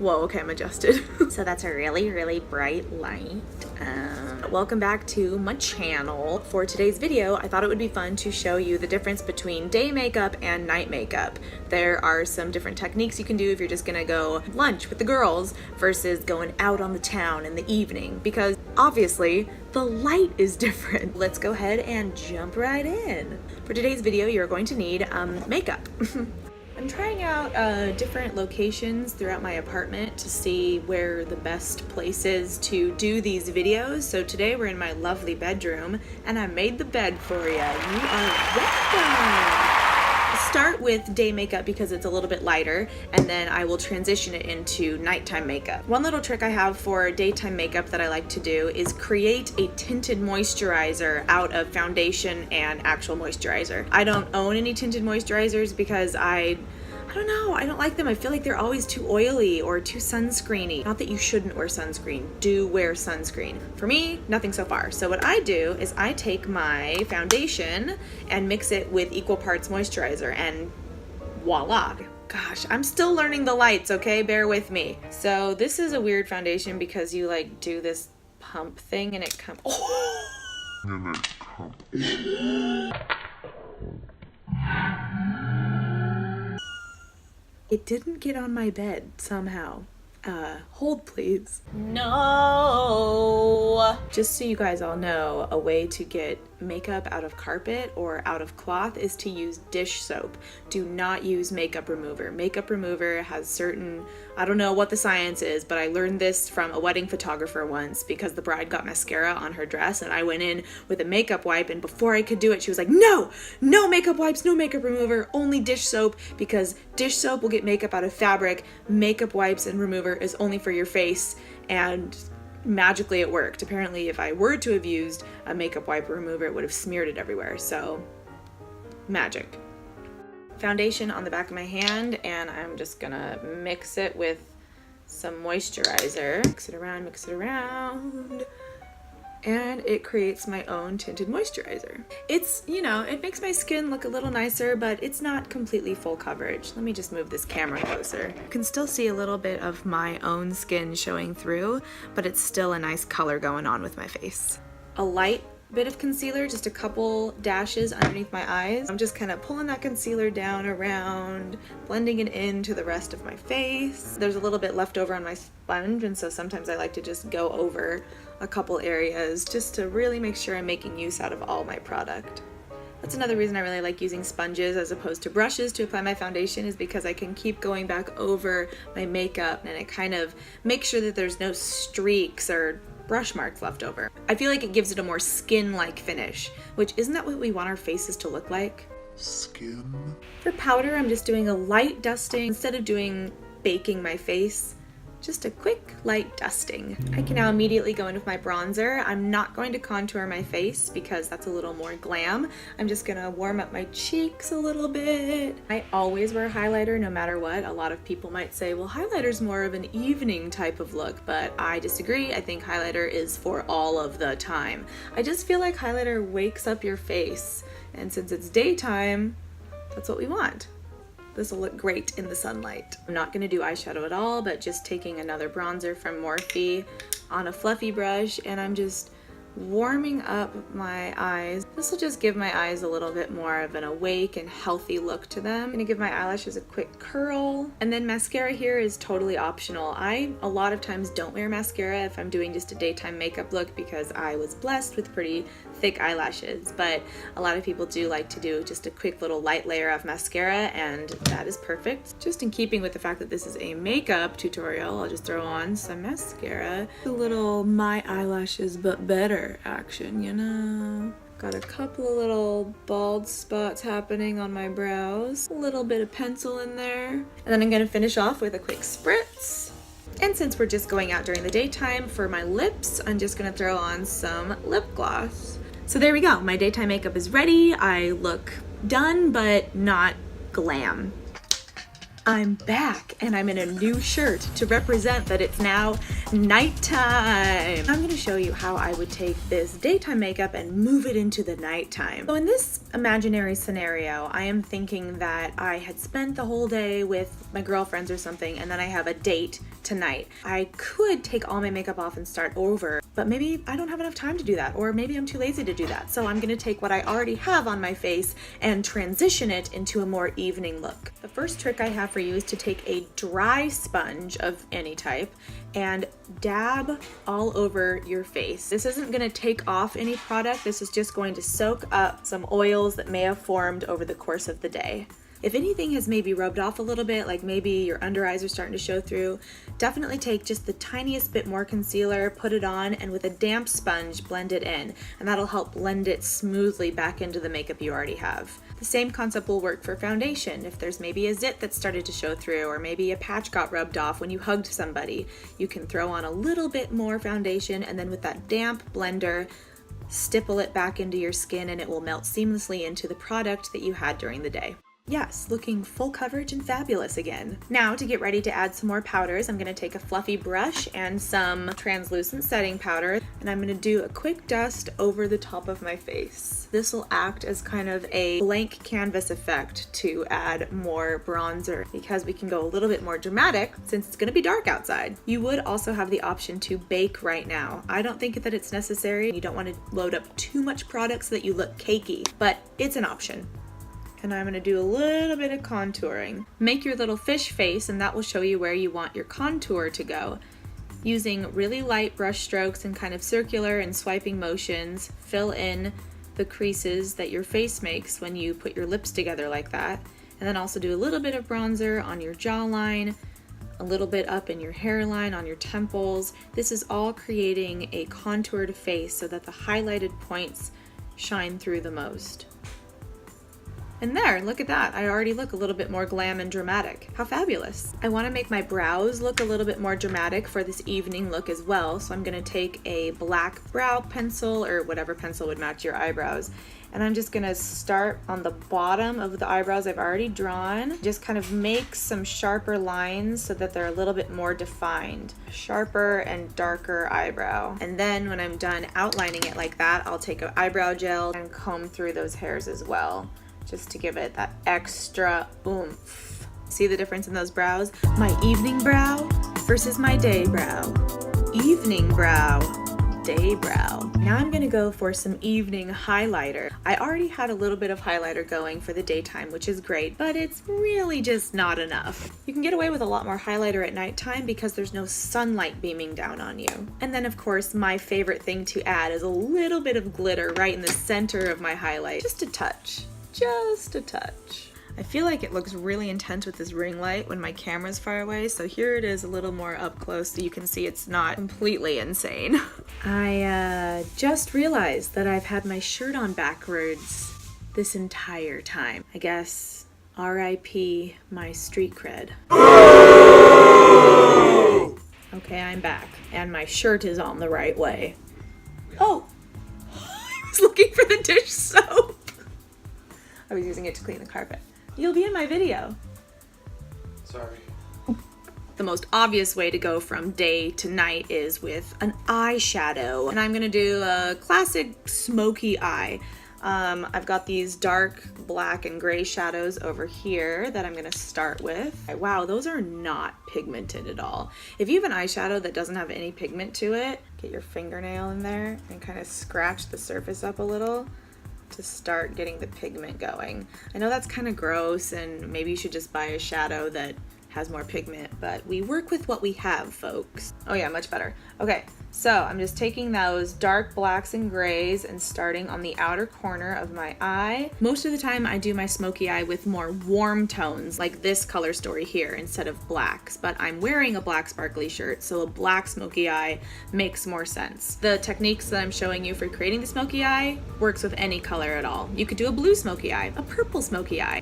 Whoa, okay, I'm adjusted. So that's a really, really bright light. Welcome back to my channel. For today's video, I thought it would be fun to show you the difference between day makeup and night makeup. There are some different techniques you can do if you're just gonna go lunch with the girls versus going out on the town in the evening, because obviously the light is different. Let's go ahead and jump right in. For today's video, you're going to need makeup. I'm trying out different locations throughout my apartment to see where the best place is to do these videos. So today we're in my lovely bedroom and I made the bed for you. You are welcome. Start with day makeup because it's a little bit lighter, and then I will transition it into nighttime makeup. One little trick I have for daytime makeup that I like to do is create a tinted moisturizer out of foundation and actual moisturizer. I don't own any tinted moisturizers because I don't know, I don't like them. I feel like they're always too oily or too sunscreeny. Not that you shouldn't wear sunscreen. Do wear sunscreen. For me, nothing so far. So what I do is I take my foundation and mix it with equal parts moisturizer, and voila. Gosh, I'm still learning the lights, okay? Bear with me. So this is a weird foundation because you like do this pump thing and it comes. Oh! It didn't get on my bed somehow. Hold please. No! Just so you guys all know, a way to get makeup out of carpet or out of cloth is to use dish soap. Do not use makeup remover. Makeup remover has certain, I don't know what the science is, but I learned this from a wedding photographer once because the bride got mascara on her dress and I went in with a makeup wipe, and before I could do it, she was like, no makeup wipes, no makeup remover, only dish soap, because dish soap will get makeup out of fabric. Makeup wipes and remover is only for your face, and magically it worked. Apparently if I were to have used a makeup wipe remover, it would have smeared it everywhere. So magic. Foundation on the back of my hand, and I'm just gonna mix it with some moisturizer. Mix it around. And it creates my own tinted moisturizer. It's, you know, it makes my skin look a little nicer, but it's not completely full coverage. Let me just move this camera closer. You can still see a little bit of my own skin showing through, but it's still a nice color going on with my face. A light bit of concealer, just a couple dashes underneath my eyes. I'm just kind of pulling that concealer down around, blending it into the rest of my face. There's a little bit left over on my sponge, and so sometimes I like to just go over a couple areas just to really make sure I'm making use out of all my product. That's another reason I really like using sponges as opposed to brushes to apply my foundation, is because I can keep going back over my makeup and it kind of makes sure that there's no streaks or brush marks left over. I feel like it gives it a more skin-like finish, which isn't that what we want our faces to look like? Skin. For powder, I'm just doing a light dusting. Instead of baking my face, just a quick light dusting. I can now immediately go in with my bronzer. I'm not going to contour my face because that's a little more glam. I'm just gonna warm up my cheeks a little bit. I always wear highlighter no matter what. A lot of people might say, well, highlighter's more of an evening type of look, but I disagree. I think highlighter is for all of the time. I just feel like highlighter wakes up your face, and since it's daytime, that's what we want. This will look great in the sunlight. I'm not gonna do eyeshadow at all, but just taking another bronzer from Morphe on a fluffy brush, and I'm just warming up my eyes. This will just give my eyes a little bit more of an awake and healthy look to them. I'm gonna give my eyelashes a quick curl, and then mascara here is totally optional. I a lot of times don't wear mascara if I'm doing just a daytime makeup look because I was blessed with pretty thick eyelashes, but a lot of people do like to do just a quick little light layer of mascara, and that is perfect. Just in keeping with the fact that this is a makeup tutorial, I'll just throw on some mascara. A little my eyelashes but better action, you know? Got a couple of little bald spots happening on my brows. A little bit of pencil in there. And then I'm gonna finish off with a quick spritz. And since we're just going out during the daytime, for my lips, I'm just gonna throw on some lip gloss. So there we go, my daytime makeup is ready. I look done, but not glam. I'm back, and I'm in a new shirt to represent that it's now Nighttime. I'm gonna show you how I would take this daytime makeup and move it into the nighttime. So in this imaginary scenario, I am thinking that I had spent the whole day with my girlfriends or something, and then I have a date tonight. I could take all my makeup off and start over, but maybe I don't have enough time to do that, or maybe I'm too lazy to do that. So I'm gonna take what I already have on my face and transition it into a more evening look. The first trick I have for you is to take a dry sponge of any type and dab all over your face. This isn't gonna take off any product. This is just going to soak up some oils that may have formed over the course of the day. If anything has maybe rubbed off a little bit, like maybe your under eyes are starting to show through, definitely take just the tiniest bit more concealer, put it on, and with a damp sponge, blend it in. And that'll help blend it smoothly back into the makeup you already have. The same concept will work for foundation. If there's maybe a zit that started to show through, or maybe a patch got rubbed off when you hugged somebody, you can throw on a little bit more foundation, and then with that damp blender, stipple it back into your skin, and it will melt seamlessly into the product that you had during the day. Yes, looking full coverage and fabulous again. Now to get ready to add some more powders, I'm gonna take a fluffy brush and some translucent setting powder, and I'm gonna do a quick dust over the top of my face. This will act as kind of a blank canvas effect to add more bronzer, because we can go a little bit more dramatic since it's gonna be dark outside. You would also have the option to bake right now. I don't think that it's necessary. You don't want to load up too much product so that you look cakey, but it's an option. And I'm gonna do a little bit of contouring. Make your little fish face, and that will show you where you want your contour to go. Using really light brush strokes and kind of circular and swiping motions, fill in the creases that your face makes when you put your lips together like that. And then also do a little bit of bronzer on your jawline, a little bit up in your hairline, on your temples. This is all creating a contoured face so that the highlighted points shine through the most. And there, look at that. I already look a little bit more glam and dramatic. How fabulous. I wanna make my brows look a little bit more dramatic for this evening look as well. So I'm gonna take a black brow pencil, or whatever pencil would match your eyebrows. And I'm just gonna start on the bottom of the eyebrows I've already drawn. Just kind of make some sharper lines so that they're a little bit more defined. Sharper and darker eyebrow. And then when I'm done outlining it like that, I'll take an eyebrow gel and comb through those hairs as well, just to give it that extra oomph. See the difference in those brows? My evening brow versus my day brow. Evening brow, day brow. Now I'm gonna go for some evening highlighter. I already had a little bit of highlighter going for the daytime, which is great, but it's really just not enough. You can get away with a lot more highlighter at nighttime because there's no sunlight beaming down on you. And then of course, my favorite thing to add is a little bit of glitter right in the center of my highlight. Just a touch. Just a touch. I feel like it looks really intense with this ring light when my camera's far away, so here it is a little more up close so you can see it's not completely insane. I just realized that I've had my shirt on backwards this entire time. I guess RIP my street cred. Okay, I'm back, and my shirt is on the right way. Oh! I was looking for the dish soap! I was using it to clean the carpet. You'll be in my video. Sorry. The most obvious way to go from day to night is with an eyeshadow. And I'm gonna do a classic smoky eye. I've got these dark black and gray shadows over here that I'm gonna start with. Wow, those are not pigmented at all. If you have an eyeshadow that doesn't have any pigment to it, get your fingernail in there and kind of scratch the surface up a little to start getting the pigment going. I know that's kind of gross, and maybe you should just buy a shadow that has more pigment, but we work with what we have, folks. Oh yeah, much better. Okay, so I'm just taking those dark blacks and grays and starting on the outer corner of my eye. Most of the time I do my smoky eye with more warm tones, like this color story here, instead of blacks, but I'm wearing a black sparkly shirt, so a black smoky eye makes more sense. The techniques that I'm showing you for creating the smoky eye works with any color at all. You could do a blue smoky eye, a purple smoky eye.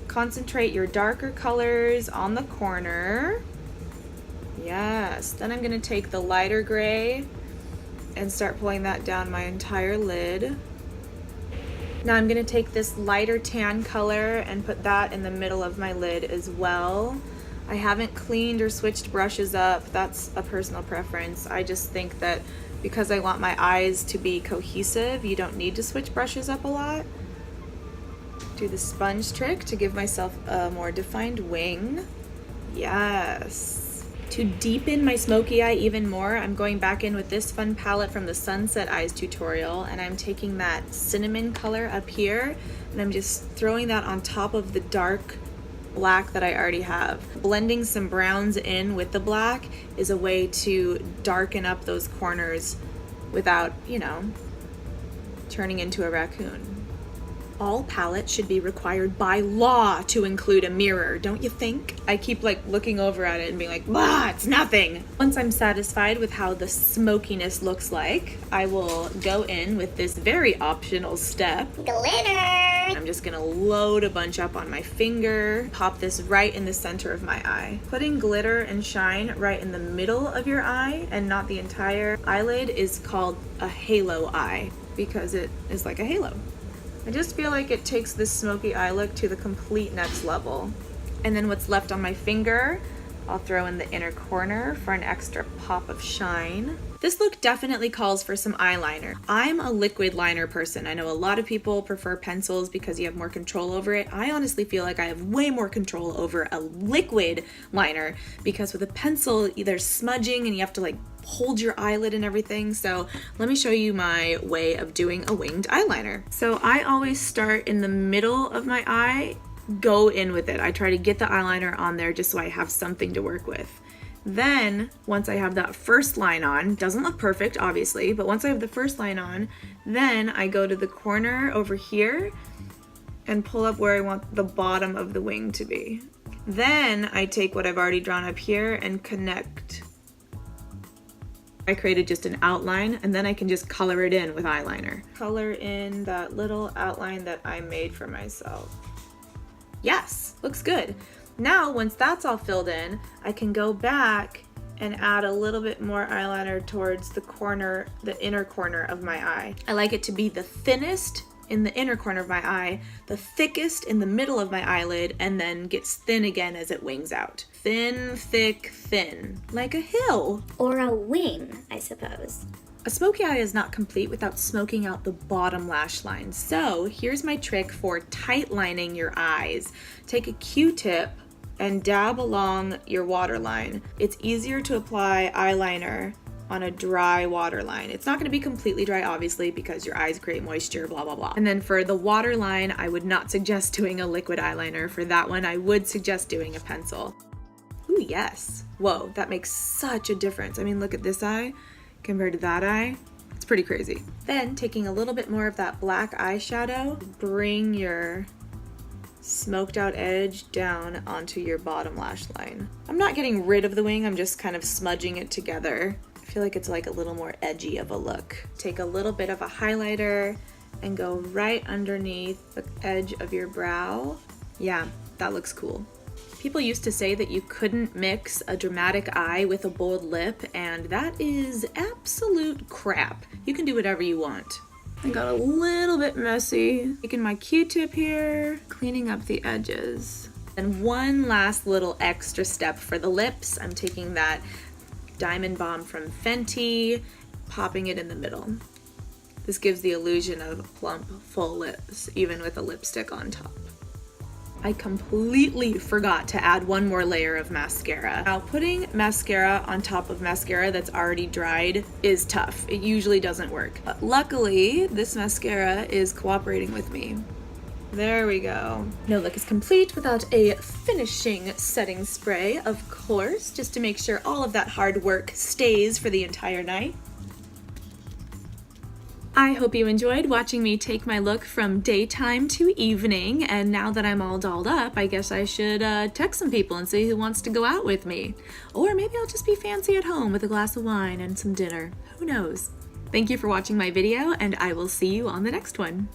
Concentrate your darker colors on the corner. Yes, then I'm gonna take the lighter gray and start pulling that down my entire lid. Now I'm gonna take this lighter tan color and put that in the middle of my lid as well. I haven't cleaned or switched brushes up. That's a personal preference. I just think that because I want my eyes to be cohesive, you don't need to switch brushes up a lot. Do the sponge trick to give myself a more defined wing. Yes. To deepen my smoky eye even more, I'm going back in with this fun palette from the Sunset Eyes tutorial, and I'm taking that cinnamon color up here, and I'm just throwing that on top of the dark black that I already have. Blending some browns in with the black is a way to darken up those corners without, you know, turning into a raccoon. All palettes should be required by law to include a mirror, don't you think? I keep like looking over at it and being like, "Blah, it's nothing." Once I'm satisfied with how the smokiness looks like, I will go in with this very optional step. Glitter! I'm just gonna load a bunch up on my finger, pop this right in the center of my eye. Putting glitter and shine right in the middle of your eye and not the entire eyelid is called a halo eye because it is like a halo. I just feel like it takes this smoky eye look to the complete next level. And then what's left on my finger, I'll throw in the inner corner for an extra pop of shine. This look definitely calls for some eyeliner. I'm a liquid liner person. I know a lot of people prefer pencils because you have more control over it. I honestly feel like I have way more control over a liquid liner because with a pencil, there's smudging and you have to like hold your eyelid and everything. So let me show you my way of doing a winged eyeliner. So I always start in the middle of my eye, go in with it. I try to get the eyeliner on there just so I have something to work with. Then once I have that first line on, doesn't look perfect obviously, but once I have the first line on, then I go to the corner over here and pull up where I want the bottom of the wing to be. Then I take what I've already drawn up here and connect. I created just an outline and then I can just color it in with eyeliner. Color in that little outline that I made for myself. Yes, looks good. Now, once that's all filled in, I can go back and add a little bit more eyeliner towards the corner, the inner corner of my eye. I like it to be the thinnest in the inner corner of my eye, the thickest in the middle of my eyelid, and then gets thin again as it wings out. Thin, thick, thin, like a hill. Or a wing, I suppose. A smoky eye is not complete without smoking out the bottom lash line. So here's my trick for tight lining your eyes. Take a Q-tip and dab along your waterline. It's easier to apply eyeliner on a dry waterline. It's not going to be completely dry, obviously, because your eyes create moisture, blah, blah, blah. And then for the waterline, I would not suggest doing a liquid eyeliner. For that one, I would suggest doing a pencil. Ooh, yes. Whoa, that makes such a difference. I mean, look at this eye compared to that eye. It's pretty crazy. Then taking a little bit more of that black eyeshadow, bring your smoked out edge down onto your bottom lash line. I'm not getting rid of the wing, I'm just kind of smudging it together. I feel like it's like a little more edgy of a look. Take a little bit of a highlighter and go right underneath the edge of your brow. Yeah, that looks cool. People used to say that you couldn't mix a dramatic eye with a bold lip, and that is absolute crap. You can do whatever you want. I got a little bit messy. Taking my Q-tip here, cleaning up the edges. And one last little extra step for the lips. I'm taking that Diamond Bomb from Fenty, popping it in the middle. This gives the illusion of plump, full lips, even with a lipstick on top. I completely forgot to add one more layer of mascara. Now, putting mascara on top of mascara that's already dried is tough. It usually doesn't work. But luckily, this mascara is cooperating with me. There we go. No look is complete without a finishing setting spray, of course, just to make sure all of that hard work stays for the entire night. I hope you enjoyed watching me take my look from daytime to evening, and now that I'm all dolled up, I guess I should text some people and see who wants to go out with me. Or maybe I'll just be fancy at home with a glass of wine and some dinner. Who knows? Thank you for watching my video, and I will see you on the next one.